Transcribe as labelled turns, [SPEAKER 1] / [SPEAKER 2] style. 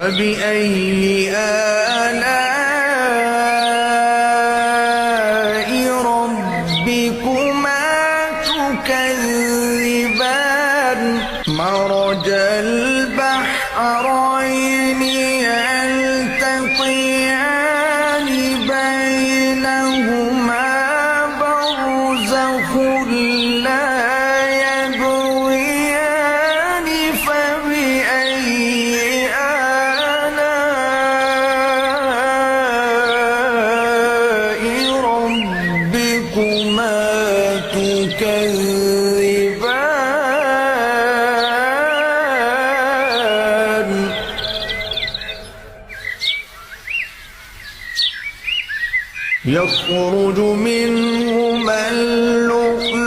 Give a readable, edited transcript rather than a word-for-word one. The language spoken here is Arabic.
[SPEAKER 1] فبأي آلاء ربكما تكذبان مرج البحرين يلتقيان بينهما برزخ لا يبغيان فبأي آلاء ربكما تكذبان يخرج منهما اللؤلؤ